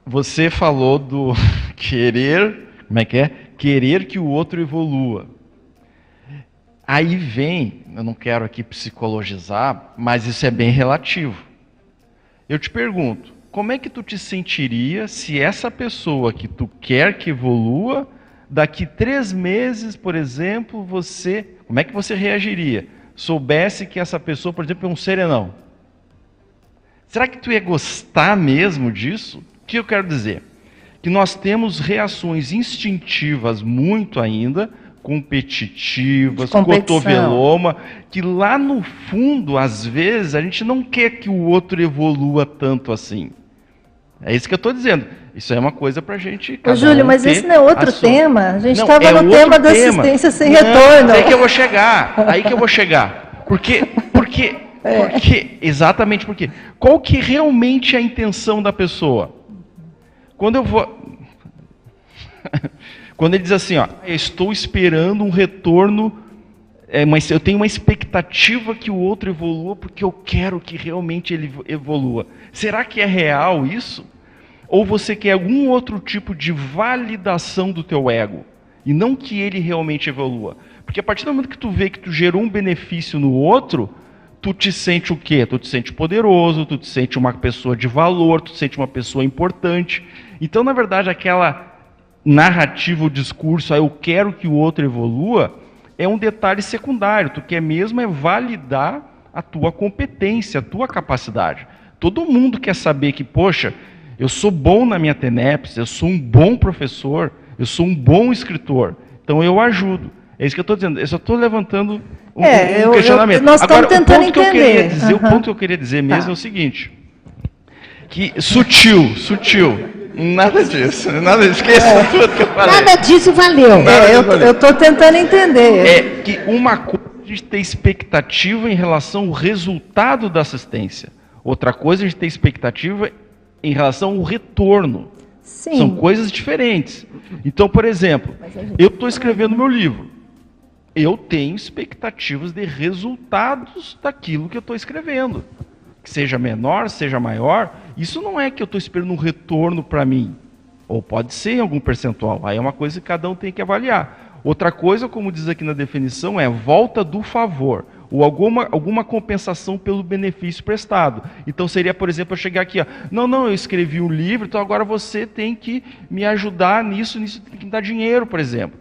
Você falou do querer, como é que é? Querer que o outro evolua. Aí vem, eu não quero aqui psicologizar, mas isso é bem relativo. Eu te pergunto, como é que tu te sentiria se essa pessoa que tu quer que evolua, daqui 3 meses, por exemplo, como é que você reagiria? Soubesse que essa pessoa, por exemplo, é um serenão. Será que tu ia gostar mesmo disso? O que eu quero dizer? Que nós temos reações instintivas muito ainda, competitivas, cotoveloma, que lá no fundo, às vezes, a gente não quer que o outro evolua tanto assim. É isso que eu estou dizendo. Isso é uma coisa para a gente... Ô, Júlio, mas esse não é outro tema? A gente estava no tema da assistência sem retorno. Aí que eu vou chegar. Porque exatamente porque. Qual que realmente é a intenção da pessoa? Quando ele diz assim, ó, eu estou esperando um retorno, mas eu tenho uma expectativa que o outro evolua porque eu quero que realmente ele evolua. Será que é real isso? Ou você quer algum outro tipo de validação do teu ego? E não que ele realmente evolua. Porque a partir do momento que tu vê que tu gerou um benefício no outro, tu te sente o quê? Tu te sente poderoso, tu te sente uma pessoa de valor, tu te sente uma pessoa importante. Então, na verdade, aquela narrativa, o discurso, eu quero que o outro evolua, é um detalhe secundário. Tu quer mesmo é validar a tua competência, a tua capacidade. Todo mundo quer saber que, poxa, eu sou bom na minha TENEPS, eu sou um bom professor, eu sou um bom escritor, então eu ajudo. É isso que eu estou dizendo. Eu só estou levantando um questionamento. Nós estamos tentando entender. O ponto que eu queria dizer mesmo é o seguinte, que sutil, nada disso, esqueça tudo que eu falei. Nada disso valeu. Eu estou tentando entender. É que uma coisa a gente ter expectativa em relação ao resultado da assistência, outra coisa a gente ter expectativa em relação ao retorno. Sim. São coisas diferentes. Então, por exemplo, eu estou escrevendo meu livro. Eu tenho expectativas de resultados daquilo que eu estou escrevendo. Que seja menor, seja maior, isso não é que eu estou esperando um retorno para mim. Ou pode ser em algum percentual. Aí é uma coisa que cada um tem que avaliar. Outra coisa, como diz aqui na definição, é volta do favor. Ou alguma compensação pelo benefício prestado. Então seria, por exemplo, eu chegar aqui, ó, não, eu escrevi um livro, então agora você tem que me ajudar nisso tem que me dar dinheiro, por exemplo.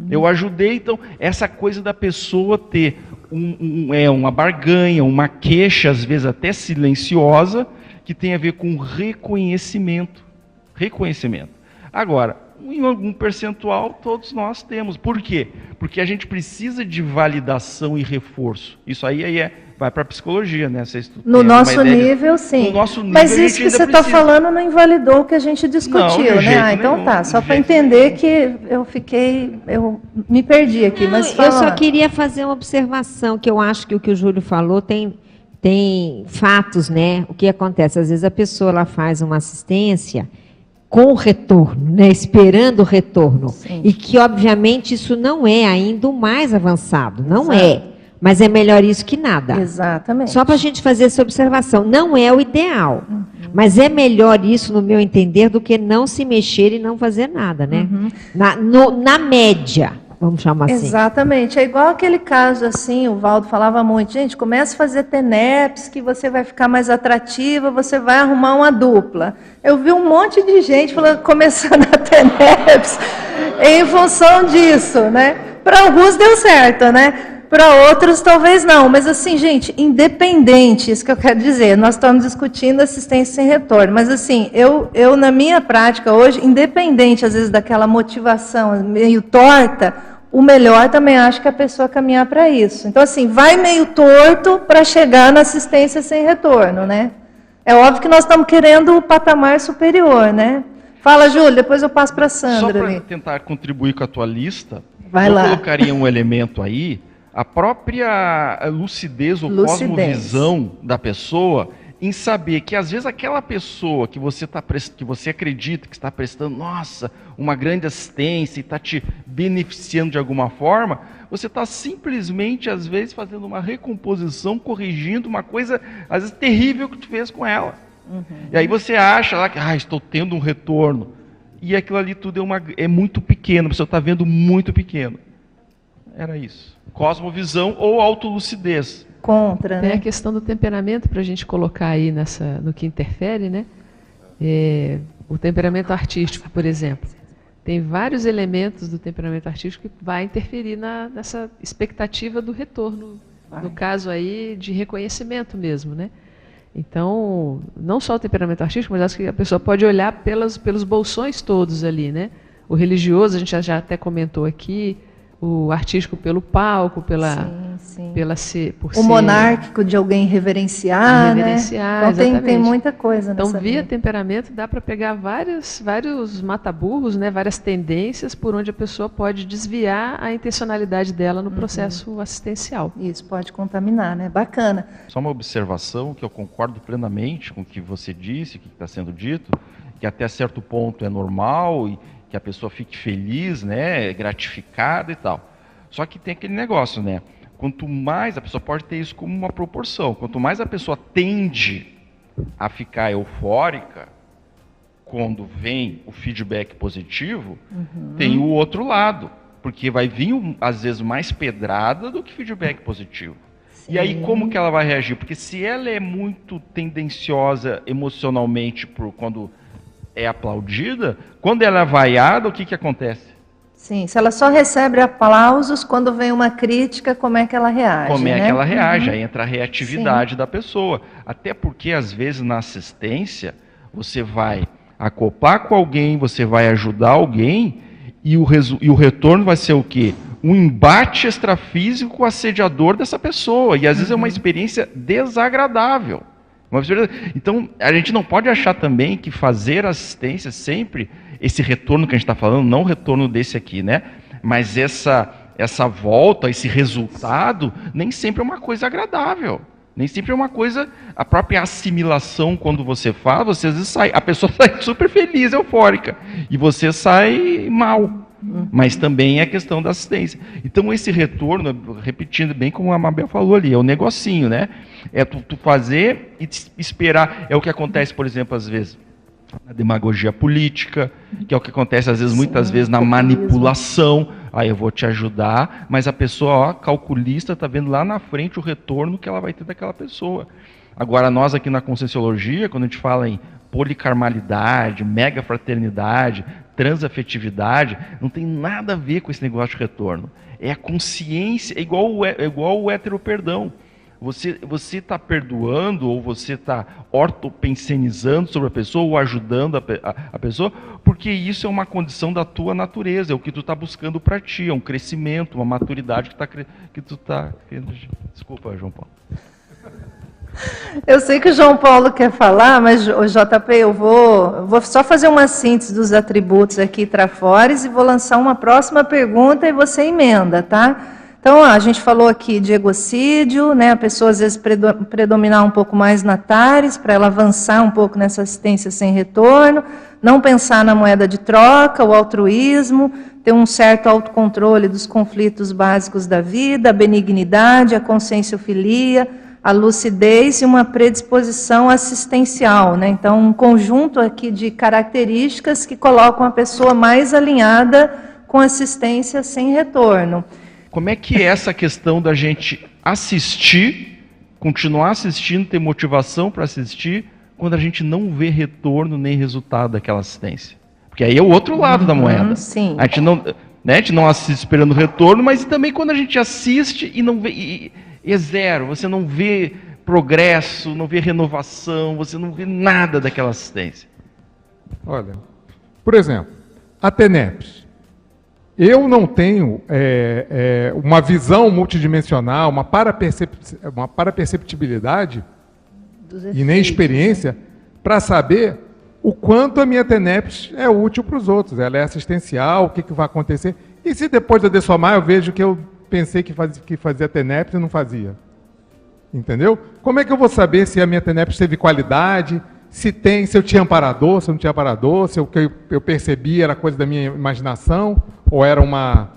Eu ajudei, então, essa coisa da pessoa ter uma barganha, uma queixa, às vezes até silenciosa, que tem a ver com reconhecimento. Agora, em algum percentual, todos nós temos. Por quê? Porque a gente precisa de validação e reforço. Isso aí vai para a psicologia, né? No nosso nível, sim. No nosso nível, mas isso que você está falando não invalidou o que a gente discutiu, não, né? Então tá, só para entender que eu me perdi aqui. Mas eu só queria fazer uma observação, que eu acho que o que o Júlio falou tem fatos, né? O que acontece? Às vezes a pessoa ela faz uma assistência com o retorno, né? Esperando o retorno. Sim. E que, obviamente, isso não é ainda o mais avançado. Não é. Mas é melhor isso que nada. Exatamente. Só para a gente fazer essa observação. Não é o ideal. Mas é melhor isso, no meu entender, do que não se mexer e não fazer nada, né? Na média, vamos chamar assim. Exatamente. É igual aquele caso, assim, o Valdo falava muito, gente, comece a fazer TENEPS, que você vai ficar mais atrativa, você vai arrumar uma dupla. Eu vi um monte de gente começando a TENEPS em função disso, né? Para alguns deu certo, né? Para outros talvez não, mas assim, gente, independente, isso que eu quero dizer, nós estamos discutindo assistência sem retorno, mas assim, eu na minha prática hoje, independente às vezes daquela motivação meio torta, o melhor também acho que a pessoa caminhar para isso. Então assim, vai meio torto para chegar na assistência sem retorno, né? É óbvio que nós estamos querendo o patamar superior, né? Fala, Júlio, depois eu passo para a Sandra. Só para tentar contribuir com a tua lista, eu colocaria um elemento aí, a própria lucidez ou cosmovisão da pessoa em saber que às vezes aquela pessoa que você acredita que está prestando, nossa, uma grande assistência e está te beneficiando de alguma forma, você está simplesmente às vezes fazendo uma recomposição, corrigindo uma coisa às vezes terrível que tu fez com ela. E aí você acha lá que estou tendo um retorno. E aquilo ali tudo é muito pequeno, a pessoa está vendo muito pequeno. Era isso. Cosmovisão ou autolucidez. Contra, Tem né? a questão do temperamento para a gente colocar aí no que interfere, né? O temperamento artístico, por exemplo. Tem vários elementos do temperamento artístico que vai interferir nessa expectativa do retorno, no caso aí de reconhecimento mesmo, né? Então, não só o temperamento artístico, mas acho que a pessoa pode olhar pelos bolsões todos ali, né? O religioso, a gente já até comentou aqui, o artístico pelo palco, o monárquico de alguém reverenciar, né? Então tem muita coisa nessa Então, via vida. temperamento, dá para pegar vários mata-burros, né? Várias tendências por onde a pessoa pode desviar a intencionalidade dela no processo assistencial. Isso, pode contaminar, né? Bacana. Só uma observação que eu concordo plenamente com o que você disse, o que está sendo dito, que até certo ponto é normal e que a pessoa fique feliz, né, gratificada e tal. Só que tem aquele negócio, né? Quanto mais, a pessoa pode ter isso como uma proporção, quanto mais a pessoa tende a ficar eufórica, quando vem o feedback positivo, tem o outro lado, porque vai vir, às vezes, mais pedrada do que feedback positivo. Sim. E aí, como que ela vai reagir? Porque se ela é muito tendenciosa emocionalmente quando é aplaudida, quando ela é vaiada, o que acontece? Sim, se ela só recebe aplausos, quando vem uma crítica, como é que ela reage? Como é né? que ela reage? Aí entra a reatividade da pessoa. Até porque, às vezes, na assistência, você vai acoplar com alguém, você vai ajudar alguém, e o retorno vai ser o quê? Um embate extrafísico assediador dessa pessoa. E, às vezes, é uma experiência desagradável. Então, a gente não pode achar também que fazer assistência sempre, esse retorno que a gente está falando, não o retorno desse aqui, né? Mas essa volta, esse resultado, nem sempre é uma coisa agradável. Nem sempre é uma coisa, a própria assimilação, quando você fala, você às vezes a pessoa sai super feliz, eufórica, e você sai mal. Mas também é questão da assistência. Então esse retorno, repetindo bem como a Mabel falou ali, é o negocinho, né? É tu fazer e esperar. É o que acontece, por exemplo, às vezes, na demagogia política, que é o que acontece, às vezes, muitas vezes, na manipulação. Aí eu vou te ajudar, mas a pessoa, calculista, está vendo lá na frente o retorno que ela vai ter daquela pessoa. Agora, nós aqui na Conscienciologia, quando a gente fala em policarmalidade, megafraternidade, transafetividade, não tem nada a ver com esse negócio de retorno. É a consciência, é igual o heteroperdão. Você está perdoando ou você está ortopensenizando sobre a pessoa ou ajudando a pessoa, porque isso é uma condição da tua natureza, é o que tu está buscando para ti, é um crescimento, uma maturidade que tu está... Desculpa, João Paulo. Eu sei que o João Paulo quer falar, mas, o JP, eu vou só fazer uma síntese dos atributos aqui trafores e vou lançar uma próxima pergunta e você emenda, tá? Então, a gente falou aqui de egocídio, né? A pessoa às vezes predominar um pouco mais na TARES, para ela avançar um pouco nessa assistência sem retorno, não pensar na moeda de troca, o altruísmo, ter um certo autocontrole dos conflitos básicos da vida, a benignidade, a conscienciofilia, a lucidez e uma predisposição assistencial, né? Então, um conjunto aqui de características que colocam a pessoa mais alinhada com assistência sem retorno. Como é que é essa questão da gente assistir, continuar assistindo, ter motivação para assistir, quando a gente não vê retorno nem resultado daquela assistência? Porque aí é o outro lado da moeda. Sim. A gente não assiste esperando retorno, mas também quando a gente assiste e não vê... é zero, você não vê progresso, não vê renovação, você não vê nada daquela assistência. Olha, por exemplo, a TENEPS. Eu não tenho uma visão multidimensional, uma paraperceptibilidade e nem experiência para saber o quanto a minha TENEPS é útil para os outros. Ela é assistencial, o que vai acontecer. E se depois de eu dessomar eu vejo que eu pensei que fazia TENEPS e não fazia? Entendeu? Como é que eu vou saber se a minha TENEPS teve qualidade, se eu tinha amparador, se eu não tinha amparador, se o que eu percebi era coisa da minha imaginação, ou era uma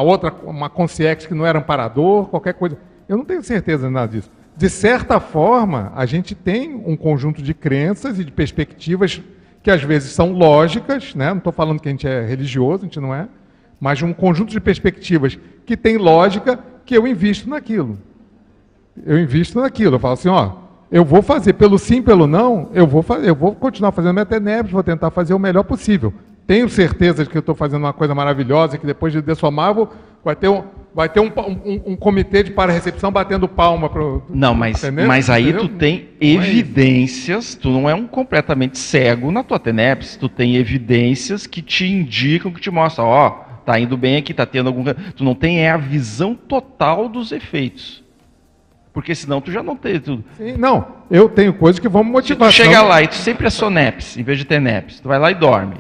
outra, uma consciência que não era amparador, qualquer coisa. Eu não tenho certeza de nada disso. de certa forma, a gente tem um conjunto de crenças e de perspectivas que às vezes são lógicas, né? Não estou falando que a gente é religioso, a gente não é, mas um conjunto de perspectivas que tem lógica, que eu invisto naquilo. Eu falo assim, ó, eu vou fazer pelo sim, pelo não, eu vou continuar fazendo minha TENEPS, vou tentar fazer o melhor possível. Tenho certeza de que eu estou fazendo uma coisa maravilhosa, que depois de dessomar, vai ter um comitê de para-recepção batendo palma para o... Não, mas aí tu tem evidências, tu não é um completamente cego na tua TENEPS, tu tem evidências que te indicam, que te mostram, ó, tá indo bem aqui, tá tendo algum... Tu não tem a visão total dos efeitos. Porque senão tu já não tem tudo. Sim, não, eu tenho coisas que vão me motivar. Se tu chega lá e tu sempre é SONEPS, em vez de TENEPS, tu vai lá e dorme.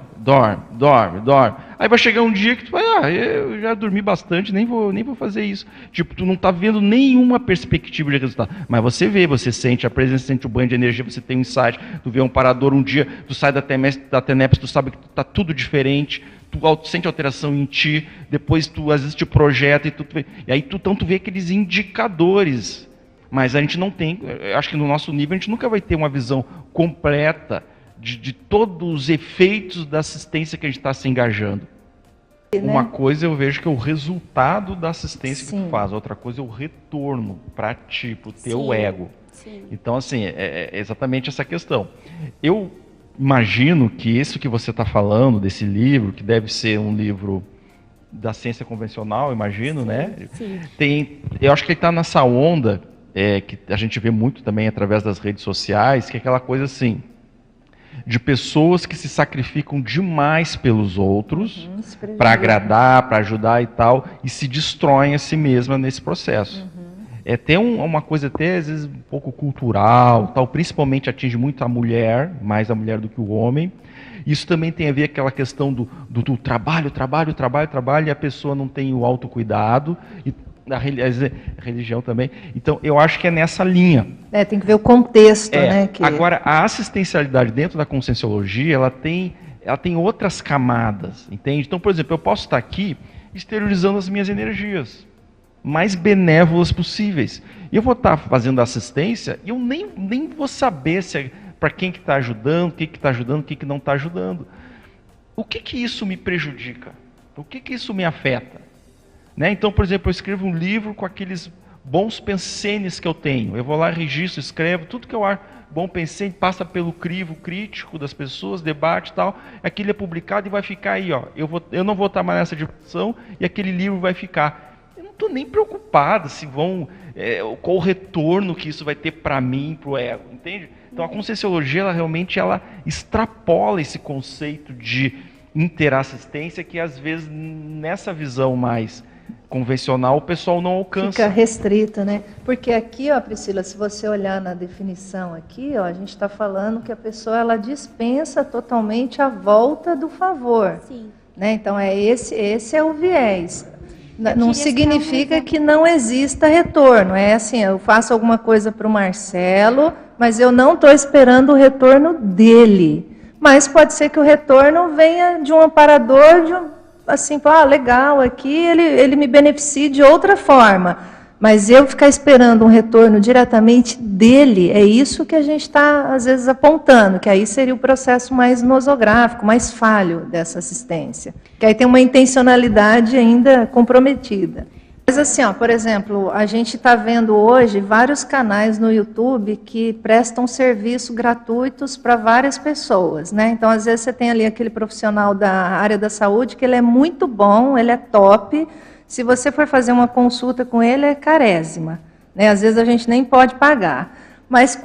Aí vai chegar um dia que tu vai, eu já dormi bastante, nem vou fazer isso. Tipo, tu não tá vendo nenhuma perspectiva de resultado. Mas você vê, você sente a presença, sente o banho de energia, você tem um insight, tu vê um parador um dia, tu sai da TENEPS, tu sabe que tá tudo diferente, tu sente alteração em ti, depois tu às vezes te projeta e aí tu vê aqueles indicadores. Mas a gente não tem, acho que no nosso nível a gente nunca vai ter uma visão completa de todos os efeitos da assistência que a gente está se engajando. Né? Uma coisa eu vejo que é o resultado da assistência que tu faz, outra coisa é o retorno para ti, para o teu ego. Sim. Então, assim, é exatamente essa questão. Eu imagino que isso que você está falando, desse livro, que deve ser um livro da ciência convencional, imagino, né? Sim. Eu acho que ele está nessa onda, que a gente vê muito também através das redes sociais, que é aquela coisa assim, de pessoas que se sacrificam demais pelos outros, para agradar, para ajudar e tal, e se destroem a si mesma nesse processo. Tem uma coisa até, às vezes, um pouco cultural, tal, principalmente atinge muito a mulher, mais a mulher do que o homem. Isso também tem a ver com aquela questão do trabalho, e a pessoa não tem o autocuidado, e a religião também. Então, eu acho que é nessa linha. Tem que ver o contexto, né? Agora, a assistencialidade dentro da conscienciologia, ela tem outras camadas, entende? Então, por exemplo, eu posso estar aqui exteriorizando as minhas energias mais benévolas possíveis. E eu vou estar fazendo assistência e eu nem vou saber se é para quem que está ajudando, o que está ajudando, o que não está ajudando. O que isso me prejudica? O que isso me afeta? Né? Então, por exemplo, eu escrevo um livro com aqueles bons pensenes que eu tenho. Eu vou lá, registro, escrevo, tudo que eu acho bom pensene, passa pelo crivo crítico das pessoas, debate e tal. Aquilo é publicado e vai ficar aí. Ó. Eu não vou estar mais nessa discussão e aquele livro vai ficar. Eu não estou nem preocupado se qual o retorno que isso vai ter para mim, para o ego, entende? Então, a conscienciologia, ela realmente extrapola esse conceito de interassistência que, às vezes, nessa visão mais convencional, o pessoal não alcança. Fica restrito, né? Porque aqui, ó, Priscila, se você olhar na definição aqui, ó, a gente está falando que a pessoa ela dispensa totalmente a volta do favor. Sim. Né? Então, esse é o viés. Não significa que não exista retorno. É assim, eu faço alguma coisa para o Marcelo, mas eu não estou esperando o retorno dele. Mas pode ser que o retorno venha de um amparador, assim, legal, aqui ele me beneficie de outra forma. Mas eu ficar esperando um retorno diretamente dele, é isso que a gente está, às vezes, apontando, que aí seria o processo mais nosográfico, mais falho dessa assistência. Que aí tem uma intencionalidade ainda comprometida. Mas assim, ó, por exemplo, a gente está vendo hoje vários canais no YouTube que prestam serviço gratuitos para várias pessoas, né? Então, às vezes, você tem ali aquele profissional da área da saúde que ele é muito bom, ele é top. Se você for fazer uma consulta com ele, é carésima, né? Às vezes a gente nem pode pagar. Mas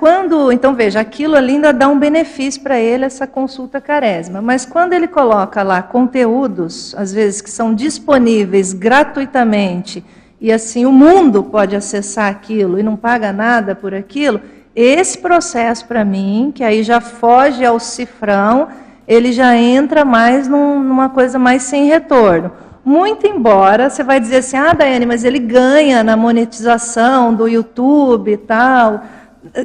então veja, aquilo ali ainda dá um benefício para ele, essa consulta carésima. Mas quando ele coloca lá conteúdos, às vezes que são disponíveis gratuitamente, e assim o mundo pode acessar aquilo e não paga nada por aquilo, esse processo para mim, que aí já foge ao cifrão, ele já entra mais numa coisa mais sem retorno. Muito embora, você vai dizer assim, Daiane, mas ele ganha na monetização do YouTube e tal.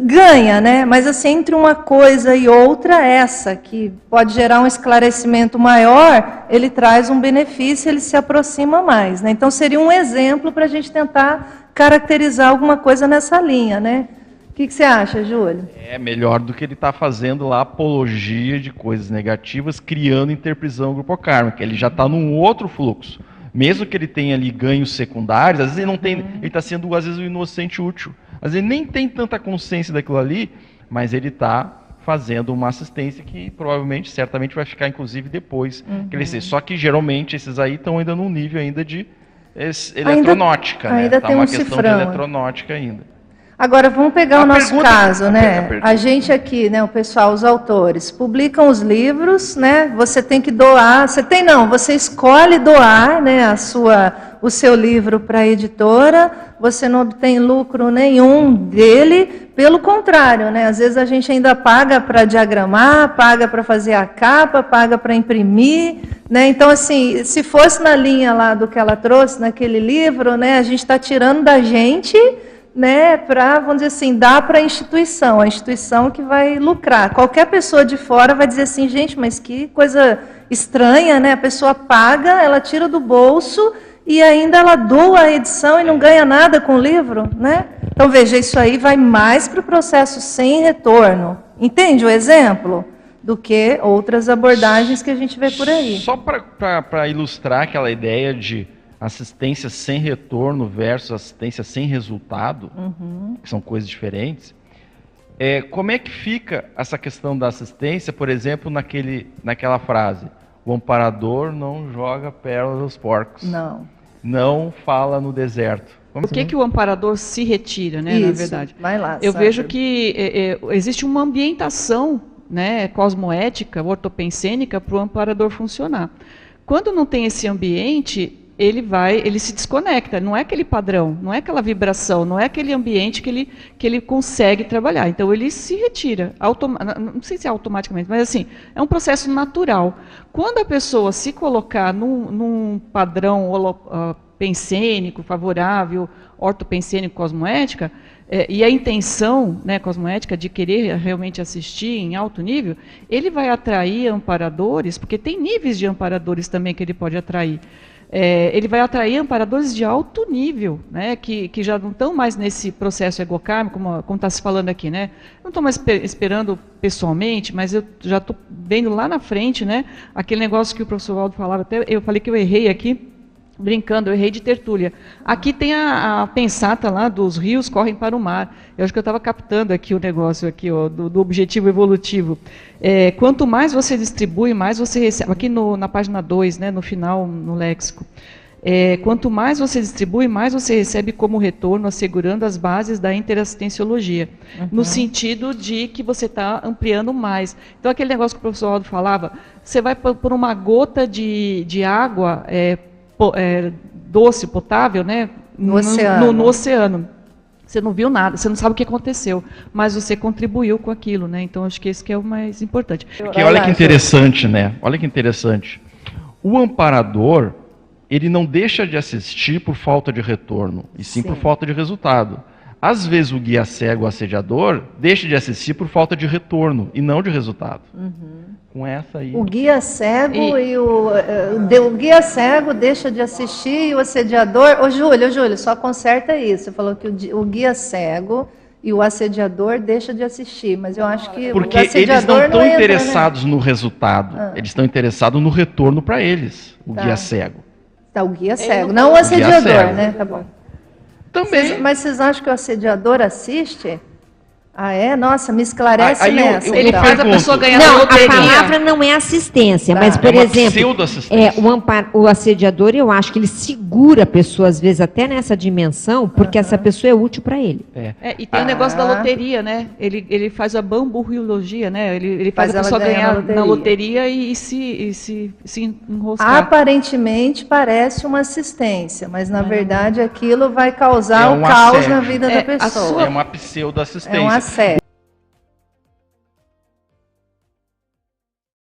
ganha, né? Mas assim, entre uma coisa e outra, essa, que pode gerar um esclarecimento maior, ele traz um benefício, ele se aproxima mais, né? Então seria um exemplo para a gente tentar caracterizar alguma coisa nessa linha, né? O que você acha, Júlio? É melhor do que ele está fazendo lá apologia de coisas negativas, criando interprisão grupocármica. Ele já está num outro fluxo. Mesmo que ele tenha ali ganhos secundários, às vezes ele não tem, ele está sendo às vezes um inocente útil. Às vezes ele nem tem tanta consciência daquilo ali, mas ele está fazendo uma assistência que provavelmente, certamente vai ficar inclusive depois crescer. Só que geralmente esses aí estão ainda num nível ainda de eletronótica, né? Ainda Tá tem uma um questão cifrão, de eletronótica ainda. Agora, vamos pegar o nosso caso, né? pergunta. A gente aqui, né, o pessoal, os autores, publicam os livros, né? Você tem que doar, você escolhe doar, né, o seu livro para a editora, você não obtém lucro nenhum dele, pelo contrário, né? Às vezes a gente ainda paga para diagramar, paga para fazer a capa, paga para imprimir, né? Então, assim, se fosse na linha lá do que ela trouxe, naquele livro, né, a gente está tirando da gente, né, para, vamos dizer assim, dar para a instituição que vai lucrar. Qualquer pessoa de fora vai dizer assim, gente, mas que coisa estranha, né? A pessoa paga, ela tira do bolso e ainda ela doa a edição e não ganha nada com o livro, né? Então, veja, isso aí vai mais para o processo sem retorno. Entende o exemplo? Do que outras abordagens que a gente vê por aí. Só para ilustrar aquela ideia de assistência sem retorno versus assistência sem resultado, que são coisas diferentes. Como é que fica essa questão da assistência, por exemplo, naquela frase, o amparador não joga pérolas aos porcos. Não fala no deserto. Por que o amparador se retira, né, na verdade? Vai lá, eu vejo que existe uma ambientação, né, cosmoética, ortopensênica, para o amparador funcionar. Quando não tem esse ambiente, ele se desconecta, não é aquele padrão, não é aquela vibração, não é aquele ambiente que ele consegue trabalhar. Então ele se retira, não sei se é automaticamente, mas assim, é um processo natural. Quando a pessoa se colocar num padrão pensênico, favorável, ortopensênico, cosmoética, e a intenção, né, cosmoética de querer realmente assistir em alto nível, ele vai atrair amparadores, porque tem níveis de amparadores também que ele pode atrair. Ele vai atrair amparadores de alto nível, né, que já não estão mais nesse processo egocármico, como está se falando aqui, né? Não estou mais esperando pessoalmente, mas eu já estou vendo lá na frente, né, aquele negócio que o professor Waldo falava, até eu falei que eu errei aqui, brincando, eu errei de tertúlia. Aqui tem a pensata lá dos rios correm para o mar. Eu acho que eu estava captando aqui o negócio aqui, ó, do objetivo evolutivo. Quanto mais você distribui, mais você recebe. Aqui na página 2, né, no final, no léxico. Quanto mais você distribui, mais você recebe como retorno, assegurando as bases da interassistenciologia. No sentido de que você está ampliando mais. Então, aquele negócio que o professor Aldo falava, você vai por uma gota de água doce, potável, né, no oceano. Você não viu nada, você não sabe o que aconteceu, mas você contribuiu com aquilo, né? Então acho que esse que é o mais importante. Porque olha que interessante, né? Olha que interessante. O amparador, ele não deixa de assistir por falta de retorno, e sim por falta de resultado. Às vezes o guia cego, o assediador, deixa de assistir por falta de retorno e não de resultado. Com essa aí. O guia cego o guia cego deixa de assistir e o assediador. Ô, Júlio, só conserta isso. Você falou que o guia cego e o assediador deixa de assistir, mas eu acho que porque o assediador eles não estão interessados, né, no resultado. Eles estão interessados no retorno para eles. O guia cego. Tá, o guia cego, não o assediador, né? Tá bom. Também. Mas vocês acham que o assediador assiste? Ah, é? Nossa, me esclarece nessa. Ele faz a pessoa ganhar não, loteria. a palavra não é assistência, mas, por exemplo, o assediador, eu acho que ele segura a pessoa, às vezes, até nessa dimensão, porque essa pessoa é útil para ele. E tem o negócio da loteria, né? Ele faz a bamburriologia, né? Ele faz a pessoa ganhar na loteria e se enroscar. Aparentemente parece uma assistência, mas na verdade aquilo vai causar um caos na vida da pessoa. É uma pseudo-assistência. É um assédio.